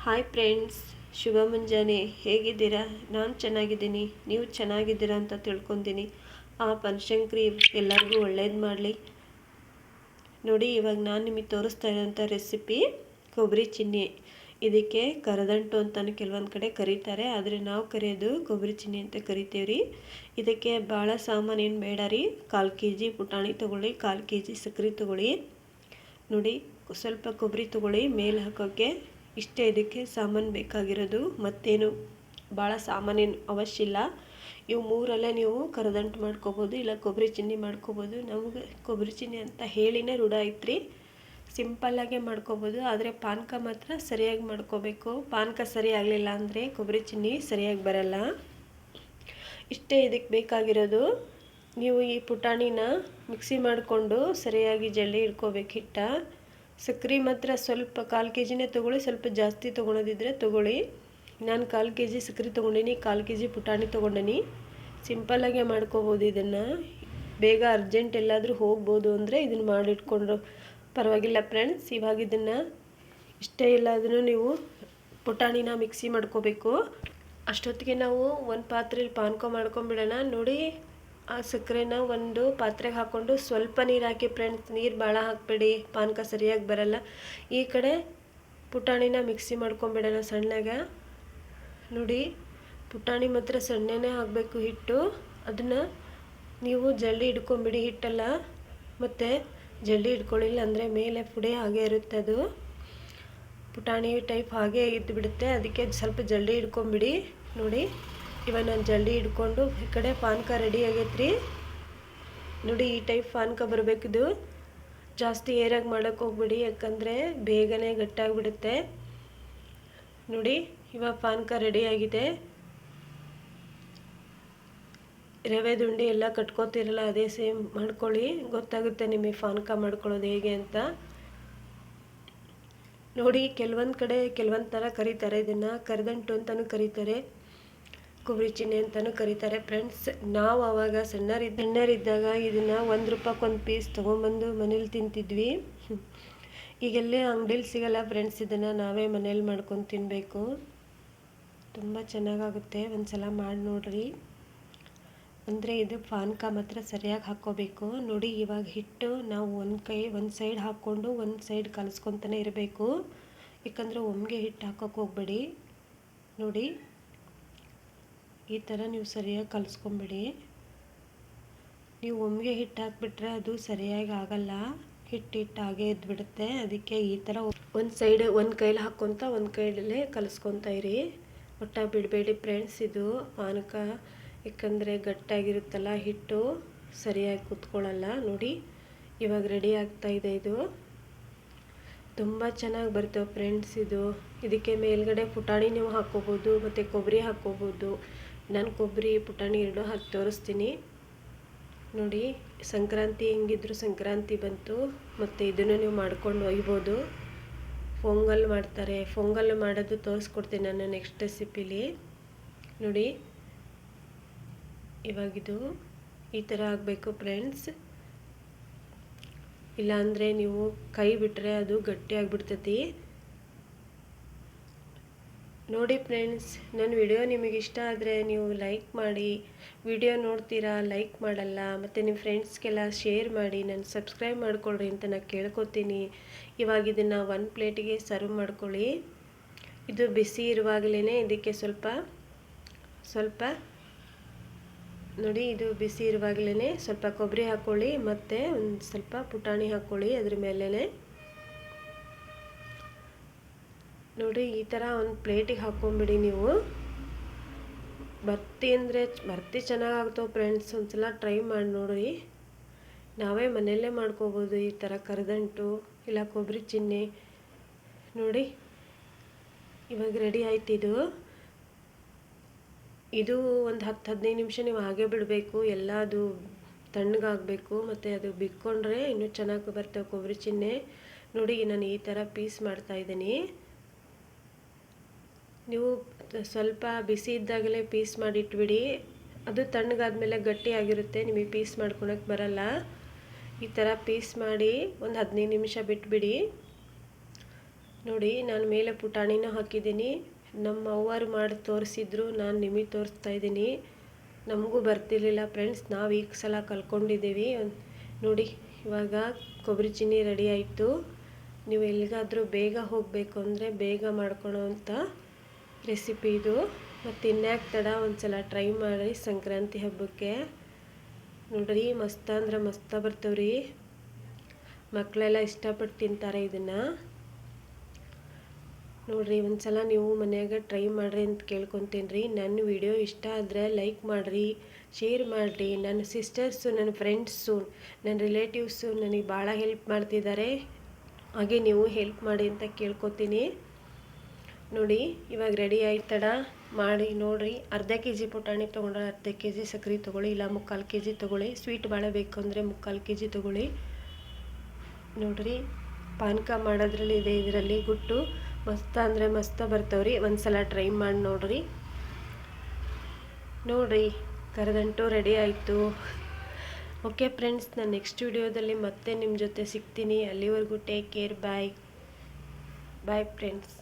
Hi friends, ಶುಭ ಮುಂಜಾನೆ. ಹೇಗಿದ್ದೀರಾ? ನಾನು ಚೆನ್ನಾಗಿದ್ದೀನಿ. ನೀವು ಚೆನ್ನಾಗಿದ್ದೀರಾ ಅಂತ ತಿಳ್ಕೊತೀನಿ. ಆ ಬನಶಂಕರಿ ಎಲ್ಲರಿಗೂ ಒಳ್ಳೇದು ಮಾಡಲಿ. ನೋಡಿ, ಇವಾಗ ನಾನು ನಿಮಗೆ ತೋರಿಸ್ತಾ ಇರೋಂಥ ರೆಸಿಪಿ ಕೊಬ್ಬರಿ ಚಿನ್ನಿ. ಇದಕ್ಕೆ ಕರದಂಟು ಅಂತಲೂ ಕೆಲವೊಂದು ಕಡೆ ಕರೀತಾರೆ, ಆದರೆ ನಾವು ಕರೆಯೋದು ಕೊಬ್ಬರಿ ಚಿನ್ನಿ ಅಂತ ಕರಿತೀವಿ ರೀ. ಇದಕ್ಕೆ ಭಾಳ ಸಾಮಾನೇನು ಬೇಡ ರೀ. 1/4 kg ಪುಟಾಣಿ ತೊಗೊಳ್ಳಿ, 1/4 kg ಸಕ್ಕರೆ ತೊಗೊಳ್ಳಿ. ನೋಡಿ, ಸ್ವಲ್ಪ ಕೊಬ್ಬರಿ ತೊಗೊಳ್ಳಿ ಮೇಲೆ ಹಾಕೋಕ್ಕೆ. ಇಷ್ಟೇ ಇದಕ್ಕೆ ಸಾಮಾನು ಬೇಕಾಗಿರೋದು. ಮತ್ತೇನು ಭಾಳ ಸಾಮಾನೇನು ಅವಶ್ಯ ಇಲ್ಲ. ಇವು ಮೂರಲ್ಲೇ ನೀವು ಕರದಂಟು ಮಾಡ್ಕೋಬೋದು, ಇಲ್ಲ ಕೊಬ್ಬರಿ ಚಿನ್ನಿ ಮಾಡ್ಕೋಬೋದು. ನಮಗೆ ಕೊಬ್ಬರಿ ಚಿನ್ನಿ ಅಂತ ಹೇಳಿನೇ ರೂಢ ಐತ್ರಿ. ಸಿಂಪಲ್ಲಾಗೆ ಮಾಡ್ಕೋಬೋದು, ಆದರೆ ಪಾನಕ ಮಾತ್ರ ಸರಿಯಾಗಿ ಮಾಡ್ಕೋಬೇಕು. ಪಾನಕ ಸರಿ ಆಗಲಿಲ್ಲ ಅಂದರೆ ಕೊಬ್ಬರಿ ಚಿನ್ನಿ ಸರಿಯಾಗಿ ಬರಲ್ಲ. ಇಷ್ಟೇ ಇದಕ್ಕೆ ಬೇಕಾಗಿರೋದು. ನೀವು ಈ ಪುಟಾಣಿನ ಮಿಕ್ಸಿ ಮಾಡಿಕೊಂಡು ಸರಿಯಾಗಿ ಜಲ್ದಿ ಇಟ್ಕೋಬೇಕು ಹಿಟ್ಟ. ಸಕ್ಕರೆ ಮಾತ್ರ ಸ್ವಲ್ಪ 1/4 kgನೇ ತೊಗೊಳ್ಳಿ, ಸ್ವಲ್ಪ ಜಾಸ್ತಿ ತೊಗೊಳೋದಿದ್ರೆ ತೊಗೊಳ್ಳಿ. ನಾನು 1/4 kg ಸಕ್ಕರೆ ತೊಗೊಂಡಿನಿ, 1/4 kg ಪುಟಾಣಿ ತೊಗೊಂಡಿನಿ. ಸಿಂಪಲ್ಲಾಗೆ ಮಾಡ್ಕೋಬೋದು. ಇದನ್ನು ಬೇಗ ಅರ್ಜೆಂಟ್ ಎಲ್ಲಾದರೂ ಹೋಗ್ಬೋದು ಅಂದರೆ ಇದನ್ನು ಮಾಡಿಟ್ಕೊಂಡ್ರು ಪರವಾಗಿಲ್ಲ ಫ್ರೆಂಡ್ಸ್. ಇವಾಗ ಇದನ್ನು ಇಷ್ಟೇ ಎಲ್ಲಾದರೂ ನೀವು ಪುಟಾಣಿನ ಮಿಕ್ಸಿ ಮಾಡ್ಕೋಬೇಕು. ಅಷ್ಟೊತ್ತಿಗೆ ನಾವು ಒಂದು ಪಾತ್ರೆಯಲ್ಲಿ ಪಾನಕ ಮಾಡ್ಕೊಂಬಿಡೋಣ. ನೋಡಿ, ಆ ಸಕ್ಕರೆನ ಒಂದು ಪಾತ್ರೆಗೆ ಹಾಕ್ಕೊಂಡು ಸ್ವಲ್ಪ ನೀರು ಹಾಕಿ ಫ್ರೆಂಡ್ಸ್. ನೀರು ಭಾಳ ಹಾಕಬೇಡಿ, ಪಾನಕ ಸರಿಯಾಗಿ ಬರಲ್ಲ. ಈ ಕಡೆ ಪುಟಾಣಿನ ಮಿಕ್ಸಿ ಮಾಡ್ಕೊಂಬಿಡೋಣ ಸಣ್ಣಗ. ನೋಡಿ, ಪುಟಾಣಿ ಮಾತ್ರ ಸಣ್ಣನೇ ಹಾಕಬೇಕು ಹಿಟ್ಟು. ಅದನ್ನು ನೀವು ಜಲ್ದಿ ಹಿಡ್ಕೊಂಬಿಡಿ ಹಿಟ್ಟೆಲ್ಲ. ಮತ್ತು ಜಲ್ದಿ ಹಿಡ್ಕೊಳ್ಳಿಲ್ಲ ಅಂದರೆ ಮೇಲೆ ಪುಡಿ ಹಾಗೆ ಇರುತ್ತೆ. ಅದು ಪುಟಾಣಿ ಟೈಪ್ ಹಾಗೆ ಇದ್ದು ಬಿಡುತ್ತೆ, ಅದಕ್ಕೆ ಸ್ವಲ್ಪ ಜಲ್ದಿ ಹಿಡ್ಕೊಂಬಿಡಿ. ನೋಡಿ, ಇವಾಗ ನಾನು ಜಲ್ದಿ ಹಿಡ್ಕೊಂಡು ಈ ಕಡೆ ಪಾನಕ ರೆಡಿ ಆಗೈತ್ರಿ. ನೋಡಿ, ಈ ಟೈಪ್ ಪಾನಕ ಬರಬೇಕಿದು. ಜಾಸ್ತಿ ಏರಾಗಿ ಮಾಡೋಕ್ಕೆ ಹೋಗ್ಬಿಡಿ, ಯಾಕಂದರೆ ಬೇಗನೆ ಗಟ್ಟಾಗಿಬಿಡುತ್ತೆ. ನೋಡಿ, ಇವಾಗ ಪಾನಕ ರೆಡಿ ಆಗಿದೆ. ರವೆ ದುಂಡಿ ಎಲ್ಲ ಕಟ್ಕೋತಿರಲ್ಲ, ಅದೇ ಸೇಮ್ ಮಾಡ್ಕೊಳ್ಳಿ. ಗೊತ್ತಾಗುತ್ತೆ ನಿಮಗೆ ಪಾನಕ ಮಾಡ್ಕೊಳ್ಳೋದು ಹೇಗೆ ಅಂತ. ನೋಡಿ, ಕೆಲವೊಂದು ಕಡೆ ಕೆಲವೊಂದು ಥರ ಕರೀತಾರೆ. ಇದನ್ನು ಕರದಂಟು ಅಂತಲೂ ಕರೀತಾರೆ, ಕೊಬ್ಬರಿ ಚಿನ್ನಿ ಅಂತಲೂ ಕರೀತಾರೆ ಫ್ರೆಂಡ್ಸ್. ನಾವು ಆವಾಗ ಸಣ್ಣರಿದ್ದಾಗ ಇದನ್ನು 1 ರೂಪಾಯಿಗೆ 1 ಪೀಸ್ ತೊಗೊಂಬಂದು ಮನೇಲಿ ತಿಂತಿದ್ವಿ. ಈಗೆಲ್ಲೇ ಅಂಗಡಿಲಿ ಸಿಗಲ್ಲ ಫ್ರೆಂಡ್ಸ್. ಇದನ್ನು ನಾವೇ ಮನೇಲಿ ಮಾಡ್ಕೊಂಡು ತಿನ್ನಬೇಕು. ತುಂಬ ಚೆನ್ನಾಗಾಗುತ್ತೆ. ಒಂದು ಸಲ ಮಾಡಿ ನೋಡ್ರಿ. ಅಂದರೆ ಇದು ಪಾನಕ ಮಾತ್ರ ಸರಿಯಾಗಿ ಹಾಕ್ಕೋಬೇಕು. ನೋಡಿ, ಇವಾಗ ಹಿಟ್ಟು ನಾವು ಒಂದು ಸೈಡ್ ಹಾಕ್ಕೊಂಡು ಒಂದು ಸೈಡ್ ಕಲಿಸ್ಕೊತಾನೆ ಇರಬೇಕು. ಯಾಕಂದರೆ ಒಮ್ಮೆಗೆ ಹಿಟ್ಟು ಹಾಕೋಕ್ಕೆ ಹೋಗ್ಬೇಡಿ. ನೋಡಿ, ಈ ಥರ ನೀವು ಸರಿಯಾಗಿ ಕಲಿಸ್ಕೊಂಬಿಡಿ. ನೀವು ಒಮ್ಮೆಗೆ ಹಿಟ್ಟು ಹಾಕ್ಬಿಟ್ರೆ ಅದು ಸರಿಯಾಗಿ ಆಗಲ್ಲ, ಹಿಟ್ಟು ಹಾಗೆ ಎದ್ಬಿಡುತ್ತೆ. ಅದಕ್ಕೆ ಈ ಥರ ಒಂದು ಕೈಲಿ ಹಾಕ್ಕೊತ ಒಂದು ಕೈಲೇ ಕಲಿಸ್ಕೊತಾ ಇರಿ. ಒಟ್ಟ ಬಿಡಬೇಡಿ ಫ್ರೆಂಡ್ಸ್. ಇದು ಪಾನಕ ಯಾಕಂದರೆ ಗಟ್ಟಾಗಿರುತ್ತಲ್ಲ, ಹಿಟ್ಟು ಸರಿಯಾಗಿ ಕುತ್ಕೊಳ್ಳಲ್ಲ. ನೋಡಿ, ಇವಾಗ ರೆಡಿ ಆಗ್ತಾಯಿದೆ. ಇದು ತುಂಬ ಚೆನ್ನಾಗಿ ಬರ್ತವೆ ಫ್ರೆಂಡ್ಸ್. ಇದಕ್ಕೆ ಮೇಲ್ಗಡೆ ಪುಟಾಣಿ ನೀವು ಹಾಕ್ಕೋಬೋದು, ಮತ್ತು ಕೊಬ್ಬರಿ ಹಾಕ್ಕೋಬೋದು. ನಾನು ಕೊಬ್ಬರಿ ಪುಟಾಣಿ ಎರಡೂ ಹಾಕಿ ತೋರಿಸ್ತೀನಿ. ನೋಡಿ, ಸಂಕ್ರಾಂತಿ ಹೆಂಗಿದ್ರು ಸಂಕ್ರಾಂತಿ ಬಂತು. ಮತ್ತು ಇದನ್ನು ನೀವು ಮಾಡ್ಕೊಂಡು ಒಯ್ಬೋದು. ಪೊಂಗಲ್ ಮಾಡ್ತಾರೆ, ಪೊಂಗಲ್ ಮಾಡೋದು ತೋರಿಸ್ಕೊಡ್ತೀನಿ ನಾನು ನೆಕ್ಸ್ಟ್ ರೆಸಿಪಿಲಿ. ನೋಡಿ, ಇವಾಗಿದು ಈ ಥರ ಆಗಬೇಕು ಫ್ರೆಂಡ್ಸ್. ಇಲ್ಲಾಂದರೆ ನೀವು ಕೈ ಬಿಟ್ಟರೆ ಅದು ಗಟ್ಟಿ ಆಗಿಬಿಡ್ತೈತಿ. ನೋಡಿ ಫ್ರೆಂಡ್ಸ್, ನನ್ನ ವಿಡಿಯೋ ನಿಮಗೆ ಇಷ್ಟ ಆದರೆ ನೀವು ಲೈಕ್ ಮಾಡಿ. ವಿಡಿಯೋ ನೋಡ್ತೀರಾ, ಲೈಕ್ ಮಾಡಲ್ಲ, ಮತ್ತು ನಿಮ್ಮ ಫ್ರೆಂಡ್ಸ್ಗೆಲ್ಲ ಶೇರ್ ಮಾಡಿ. ನಾನು ಸಬ್ಸ್ಕ್ರೈಬ್ ಮಾಡ್ಕೊಳ್ರಿ ಅಂತ ನಾನು ಕೇಳ್ಕೊತೀನಿ. ಇವಾಗ ಇದನ್ನು 1 ಪ್ಲೇಟಿಗೆ ಸರ್ವ್ ಮಾಡ್ಕೊಳ್ಳಿ. ಇದು ಬಿಸಿ ಇರುವಾಗಲೇ ಇದಕ್ಕೆ ಸ್ವಲ್ಪ ನೋಡಿ, ಇದು ಬಿಸಿ ಇರುವಾಗಲೇ ಸ್ವಲ್ಪ ಕೊಬ್ಬರಿ ಹಾಕ್ಕೊಳ್ಳಿ, ಮತ್ತು ಒಂದು ಸ್ವಲ್ಪ ಪುಟಾಣಿ ಹಾಕ್ಕೊಳ್ಳಿ ಅದ್ರ ಮೇಲೇ. ನೋಡಿ, ಈ ಥರ ಒಂದು ಪ್ಲೇಟಿಗೆ ಹಾಕ್ಕೊಂಬಿಡಿ. ನೀವು ಬರ್ತಿ ಚೆನ್ನಾಗಾಗ್ತಾವೆ ಫ್ರೆಂಡ್ಸ್. ಒಂದ್ಸಲ ಟ್ರೈ ಮಾಡಿ ನೋಡಿರಿ. ನಾವೇ ಮನೆಯಲ್ಲೇ ಮಾಡ್ಕೋಬೋದು ಈ ಥರ ಕರದಂಟು ಇಲ್ಲ ಕೊಬ್ಬರಿ ಚಿನ್ನಿ. ನೋಡಿ, ಇವಾಗ ರೆಡಿ ಆಯ್ತು. ಇದು ಒಂದು 10-15 ನಿಮಿಷ ನೀವು ಹಾಗೆ ಬಿಡಬೇಕು. ಎಲ್ಲ ಅದು ತಣ್ಣಗಾಗಬೇಕು, ಮತ್ತು ಅದು ಬಿಕ್ಕೊಂಡ್ರೆ ಇನ್ನೂ ಚೆನ್ನಾಗಿ ಬರ್ತವೆ ಕೊಬ್ಬರಿ ಚಿನ್ನಿ. ನೋಡಿ, ನಾನು ಈ ಥರ ಪೀಸ್ ಮಾಡ್ತಾಯಿದ್ದೀನಿ. ನೀವು ಸ್ವಲ್ಪ ಬಿಸಿ ಇದ್ದಾಗಲೇ ಪೀಸ್ ಮಾಡಿ ಇಟ್ಬಿಡಿ. ಅದು ತಣ್ಣಗಾದ್ಮೇಲೆ ಗಟ್ಟಿ ಆಗಿರುತ್ತೆ, ನಿಮಗೆ ಪೀಸ್ ಮಾಡ್ಕೊಳಕ್ಕೆ ಬರಲ್ಲ. ಈ ಥರ ಪೀಸ್ ಮಾಡಿ ಒಂದು 15 ನಿಮಿಷ ಬಿಟ್ಬಿಡಿ. ನೋಡಿ ನಾನು ಮೇಲೆ ಪುಟಾಣಿನ ಹಾಕಿದ್ದೀನಿ. ನಮ್ಮ ಅವ್ವರು ಮಾಡಿ ತೋರಿಸಿದ್ರು, ನಾನು ನಿಮಗೆ ತೋರಿಸ್ತಾ ಇದ್ದೀನಿ. ನಮಗೂ ಬರ್ತಿರ್ಲಿಲ್ಲ ಫ್ರೆಂಡ್ಸ್, ನಾವು ಈಗ ಸಲ ಕಲ್ತ್ಕೊಂಡಿದ್ದೀವಿ. ನೋಡಿ ಇವಾಗ ಕೊಬ್ಬರಿ ಚಿನ್ನಿ ರೆಡಿ ಆಯಿತು. ನೀವು ಎಲ್ಲಿಗಾದರೂ ಬೇಗ ಹೋಗಬೇಕು ಅಂದರೆ ಬೇಗ ಮಾಡ್ಕೊಳ್ಳೋ ಅಂಥ ರೆಸಿಪಿ ಇದು. ಮತ್ತು ಇನ್ಯಾಕೆ ತಡ, ಒಂದು ಸಲ ಟ್ರೈ ಮಾಡಿ ಸಂಕ್ರಾಂತಿ ಹಬ್ಬಕ್ಕೆ. ನೋಡ್ರಿ ಮಸ್ತ ಅಂದ್ರೆ ಮಸ್ತ ಬರ್ತವ್ರಿ. ಮಕ್ಕಳೆಲ್ಲ ಇಷ್ಟಪಟ್ಟು ತಿಂತಾರೆ ಇದನ್ನು. ನೋಡಿರಿ ಒಂದು ಸಲ ನೀವು ಮನ್ಯಾಗ ಟ್ರೈ ಮಾಡಿರಿ ಅಂತ ಕೇಳ್ಕೊತೀನಿ ರೀ. ನನ್ನ ವಿಡಿಯೋ ಇಷ್ಟ ಆದರೆ ಲೈಕ್ ಮಾಡಿರಿ, ಶೇರ್ ಮಾಡಿರಿ. ನನ್ನ ಸಿಸ್ಟರ್ಸು, ನನ್ನ ಫ್ರೆಂಡ್ಸು, ನನ್ನ ರಿಲೇಟಿವ್ಸು ನನಗೆ ಭಾಳ ಹೆಲ್ಪ್ ಮಾಡ್ತಿದ್ದಾರೆ. ಹಾಗೆ ನೀವು ಹೆಲ್ಪ್ ಮಾಡಿ ಅಂತ ಕೇಳ್ಕೊತೀನಿ. ನೋಡಿ ಇವಾಗ ರೆಡಿ ಆಯ್ತಡ ಮಾಡಿ ನೋಡಿರಿ. ಅರ್ಧ ಕೆ.ಜಿ ಪುಟಾಣಿ ತೊಗೊಂಡ್ರೆ ಅರ್ಧ ಕೆ.ಜಿ ಸಕ್ಕರೆ ತೊಗೊಳ್ಳಿ, ಇಲ್ಲ 3/4 ಕೆ.ಜಿ ತೊಗೊಳ್ಳಿ. ಸ್ವೀಟ್ ಭಾಳ ಬೇಕು ಅಂದರೆ 3/4 ಕೆ.ಜಿ ತೊಗೊಳ್ಳಿ. ನೋಡಿರಿ ಪಾನಕ ಮಾಡೋದ್ರಲ್ಲಿ ಇದೆ ಇದರಲ್ಲಿ ಗುಟ್ಟು. ಮಸ್ತ ಅಂದರೆ ಮಸ್ತ ಬರ್ತಾವ್ರಿ. ಒಂದು ಸಲ ಟ್ರೈ ಮಾಡಿ ನೋಡಿರಿ. ನೋಡಿರಿ ಕರದಂಟು ರೆಡಿ ಆಯಿತು. ಓಕೆ ಫ್ರೆಂಡ್ಸ್, ನಾನು ನೆಕ್ಸ್ಟ್ ವಿಡಿಯೋದಲ್ಲಿ ಮತ್ತೆ ನಿಮ್ಮ ಜೊತೆ ಸಿಗ್ತೀನಿ. ಅಲ್ಲಿವರೆಗೂ ಟೇಕ್ ಕೇರ್. ಬಾಯ್ ಬಾಯ್ ಫ್ರೆಂಡ್ಸ್.